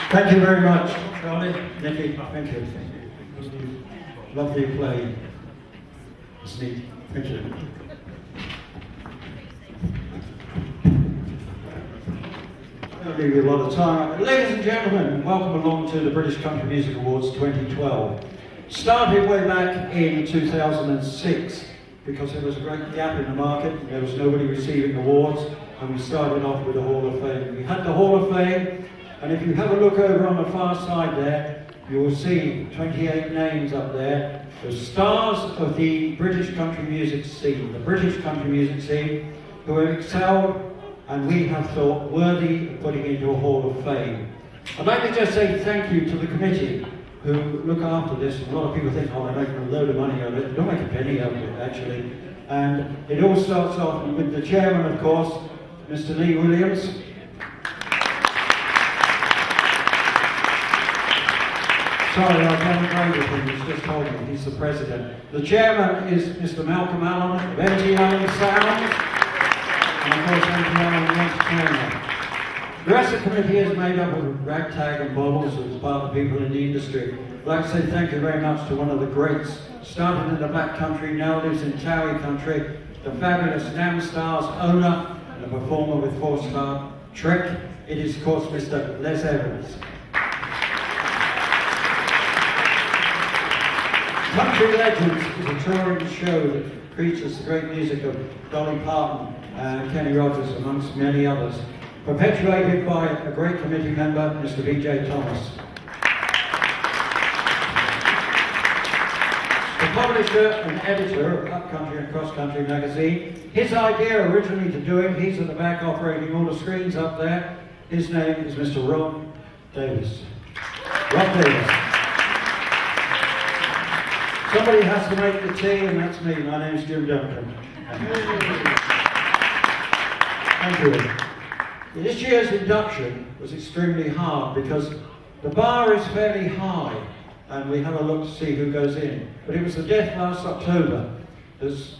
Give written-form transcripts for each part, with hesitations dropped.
Thank you very much, Charlie. Nicky, thank you. Lovely play. It's neat. Thank you. I'll give you a lot of time. Ladies and gentlemen, welcome along to the British Country Music Awards 2012. Started way back in 2006 because there was a great gap in the market. There was nobody receiving awards, and we started off with the Hall of Fame. We had the Hall of Fame, and if you have a look over on the far side there, you will see 28 names up there. The stars of the British country music scene, who have excelled and we have thought worthy of putting into a Hall of Fame. I'd like to just say thank you to the committee who look after this. A lot of people think, oh, they're making a load of money out of it. They don't make a penny out of it, actually. And it all starts off with the chairman, of course, Mr. Lee Williams. Sorry, I can't agree with him, he's just told me, he's the president. The chairman is Mr. Malcolm Allen of MT Allen Sound, and of course MT Allen Entertainment. The rest of the committee is made up of ragtag and bobbles as part of the people in the industry. I'd like to say thank you very much to one of the greats, started in the Black Country, now lives in Towie Country, the fabulous Nam Stars owner and a performer with 4-star Trek. It is, of course, Mr. Les Evans. Country Legends is a touring show that features the great music of Dolly Parton and Kenny Rogers, amongst many others, perpetuated by a great committee member, Mr. B.J. Thomas. The publisher and editor of Up Country and Cross Country magazine, his idea originally to do it, he's at the back operating all the screens up there. His name is Mr. Ron Davis. Ron Davis. Somebody has to make the tea, and that's me. My name's Jim Duncan. Thank you. This year's induction was extremely hard because the bar is fairly high, and we have a look to see who goes in. But it was the death last October that's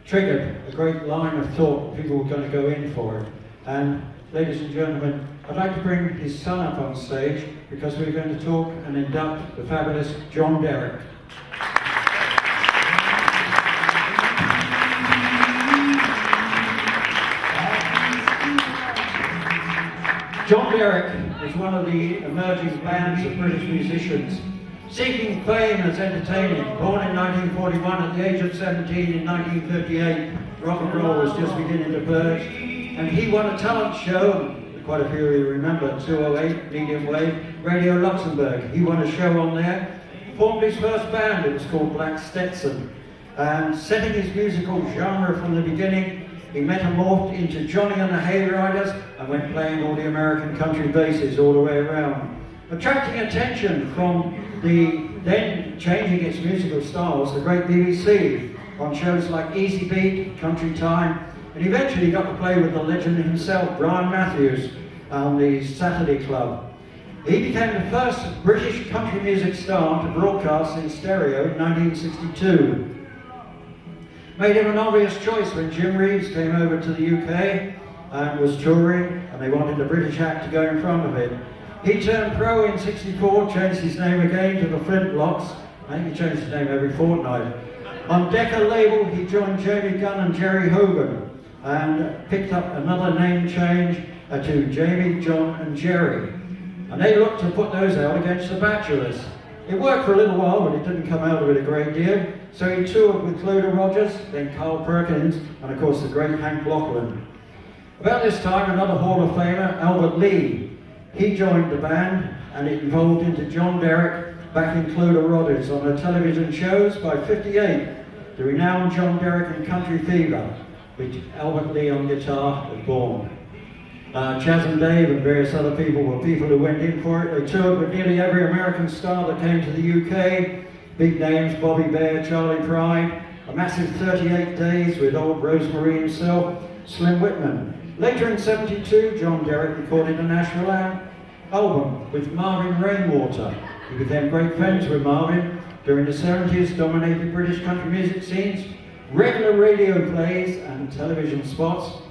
triggered a great line of thought. People were going to go in for it. And ladies and gentlemen, I'd like to bring his son up on stage because we're going to talk and induct the fabulous John Derrick. John Derrick is one of the emerging bands of British musicians, seeking fame as entertaining. Born in 1941, at the age of 17 in 1958, rock and roll was just beginning to burst, and he won a talent show, quite a few of you remember, 208, medium wave, Radio Luxembourg. He won a show on there, formed his first band, it was called Black Stetson, and setting his musical genre from the beginning, he metamorphed into Johnny and the Hayriders and went playing all the American country basses all the way around, attracting attention from the then changing its musical styles, the great BBC, on shows like Easy Beat, Country Time, and eventually got to play with the legend himself, Brian Matthews, on the Saturday Club. He became the first British country music star to broadcast in stereo in 1962. Made him an obvious choice when Jim Reeves came over to the UK and was touring, and they wanted a British act to go in front of it. He turned pro in '64, changed his name again to the Flintlocks. I think he changed his name every fortnight. On Decca label, he joined Jamie Gunn and Jerry Hogan and picked up another name change to Jamie, John and Jerry. And they looked to put those out against the Bachelors. It worked for a little while, but it didn't come out of it a great deal. So he toured with Clodagh Rogers, then Carl Perkins, and of course the great Hank Lachlan. About this time, another Hall of Famer, Albert Lee, he joined the band, and it evolved into John Derrick back in Clodagh Rogers on the television shows. By '58, the renowned John Derrick and Country Fever, with Albert Lee on guitar, was born. Chaz and Dave and various other people were people who went in for it. They toured with nearly every American star that came to the UK. Big names, Bobby Bear, Charlie Pride, a massive 38 days with old Rosemary himself, Slim Whitman. Later in '72, John Derrick recorded a national album with Marvin Rainwater. He became great friends with Marvin. During the '70s, dominated British country music scenes, regular radio plays and television spots.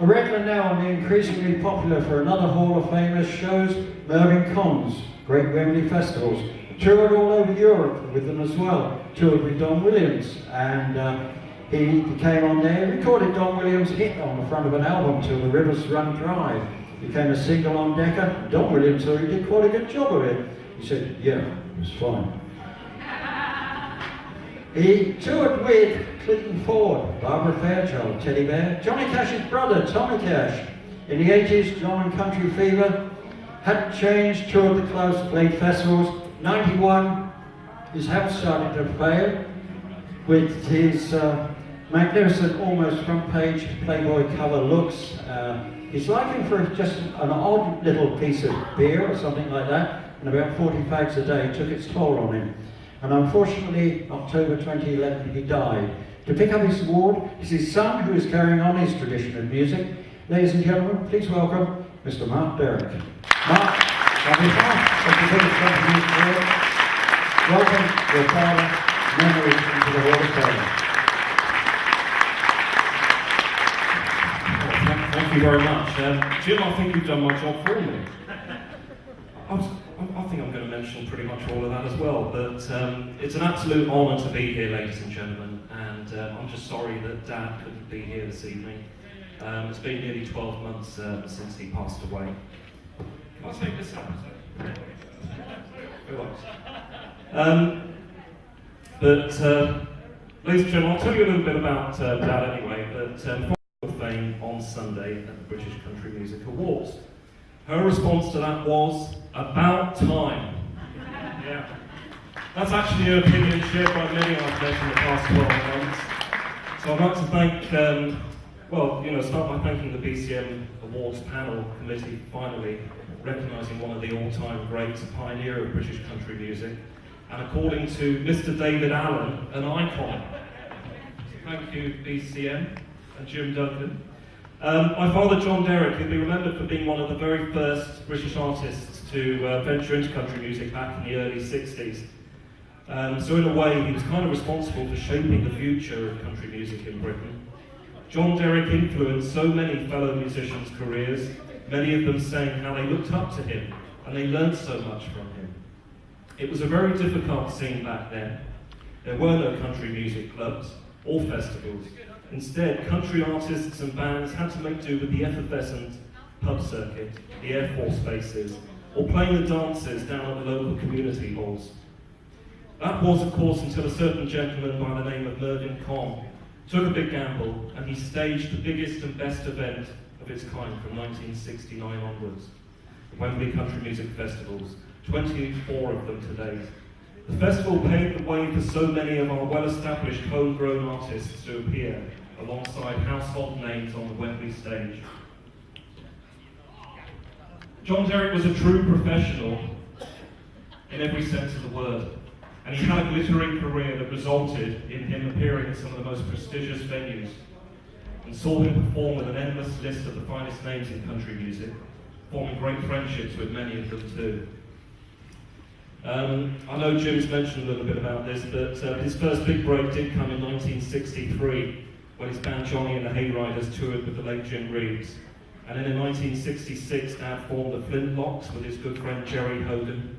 A regular now and increasingly popular for another Hall of Famers shows, Mervyn Conn's Great Wembley Festivals. Toured all over Europe with them as well. Toured with Don Williams, and he came on there, recorded Don Williams' hit on the front of an album, Till the Rivers Run Dry. Became a single on Decca. Don Williams thought he did quite a good job of it. He said, yeah, it was fine. He toured with Clinton Ford, Barbara Fairchild, Teddy Bear, Johnny Cash's brother, Tommy Cash. In the 80s, John and Country Fever hadn't changed, toured the clubs, played festivals. 91, his health started to fail with his magnificent, almost front-page Playboy cover looks. His liking for just an odd little piece of beer or something like that, and about 40 fags a day, took its toll on him. And unfortunately, October 2011, he died. To pick up his award is his son, who is carrying on his tradition of music. Ladies and gentlemen, please welcome Mr. Mark Derrick. Mark, on behalf of the British Country Music Award, welcome your father, memories into the Hall of Fame. Thank you very much. Jim, I think you've done my job for me. I think I'm going to mention pretty much all of that as well, but it's an absolute honour to be here, ladies and gentlemen, and I'm just sorry that Dad couldn't be here this evening. It's been nearly 12 months since he passed away. Can I take this up? Ladies and gentlemen, I'll tell you a little bit about Dad anyway, but of Fame on Sunday at the British Country Music Awards. Her response to that was, about time. Yeah. That's actually an opinion shared by many I've met in the past 12 months. So I'd like to thank, start by thanking the BCM Awards panel committee for finally recognising one of the all-time greats, a pioneer of British country music, and according to Mr. David Allen, an icon. Thank you, BCM. And Jim Duncan. My father, John Derrick, he'll be remembered for being one of the very first British artists to venture into country music back in the early 60s. So in a way, he was kind of responsible for shaping the future of country music in Britain. John Derrick influenced so many fellow musicians' careers, many of them saying how they looked up to him and they learned so much from him. It was a very difficult scene back then. There were no country music clubs or festivals. Instead, country artists and bands had to make do with the effervescent pub circuit, the Air Force bases, or playing the dances down at the local community halls. That was, of course, until a certain gentleman by the name of Mervyn Conn took a big gamble and he staged the biggest and best event of its kind from 1969 onwards, the Wembley Country Music Festivals, 24 of them to date. The festival paved the way for so many of our well-established homegrown artists to appear alongside household names on the Wembley stage. John Derrick was a true professional in every sense of the word, and he had a glittering career that resulted in him appearing at some of the most prestigious venues, and saw him perform with an endless list of the finest names in country music, forming great friendships with many of them too. I know Jim's mentioned a little bit about this, but his first big break did come in 1963, when his band Johnny and the Hayriders toured with the late Jim Reeves. And then in 1966, Dad formed the Flintlocks with his good friend Jerry Hogan,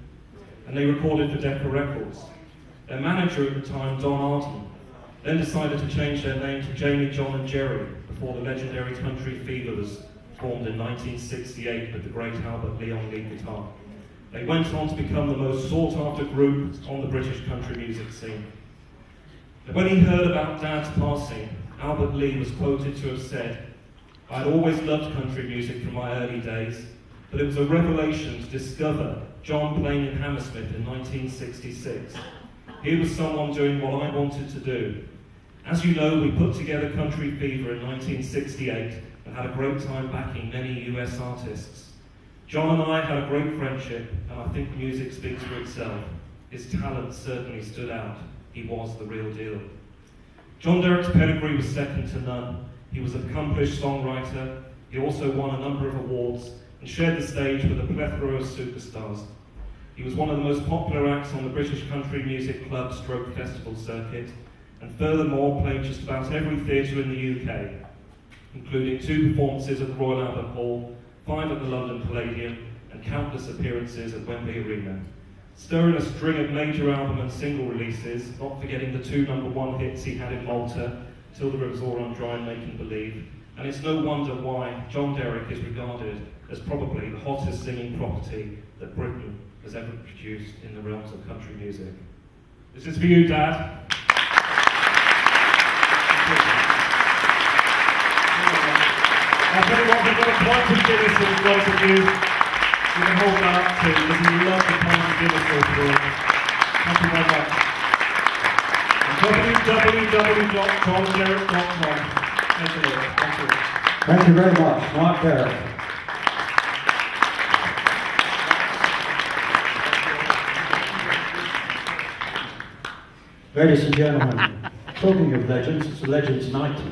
and they recorded for Decca Records. Their manager at the time, Don Arden, then decided to change their name to Jamie, John and Jerry before the legendary Country Fever was formed in 1968 with the great Albert Lee on lead guitar. They went on to become the most sought-after group on the British country music scene. When he heard about Dad's passing, Albert Lee was quoted to have said, "I had always loved country music from my early days, but it was a revelation to discover John playing in Hammersmith in 1966. He was someone doing what I wanted to do. As you know, we put together Country Fever in 1968 and had a great time backing many US artists. John and I had a great friendship, and I think music speaks for itself. His talent certainly stood out. He was the real deal." John Derrick's pedigree was second to none. He was an accomplished songwriter. He also won a number of awards and shared the stage with a plethora of superstars. He was one of the most popular acts on the British country music club /festival circuit, and furthermore played just about every theatre in the UK. including 2 performances at the Royal Albert Hall, 5 at the London Palladium, and countless appearances at Wembley Arena. Stirring a string of major album and single releases, not forgetting the 2 #1 hits he had in Malta, Till the Rivers All Run Dry and Making Believe. And it's no wonder why John Derek is regarded as probably the hottest singing property that Britain has ever produced in the realms of country music. This is for you, Dad. I'll tell you what, we've got a pint of Guinness in front of you. You can hold that up too, because we love the pint of Guinness all through. Thank you very much. www.johnderrick.com. Thank you. Thank you. Thank you very much, Mark Derrick. Ladies and gentlemen, talking of legends, it's a Legends Night.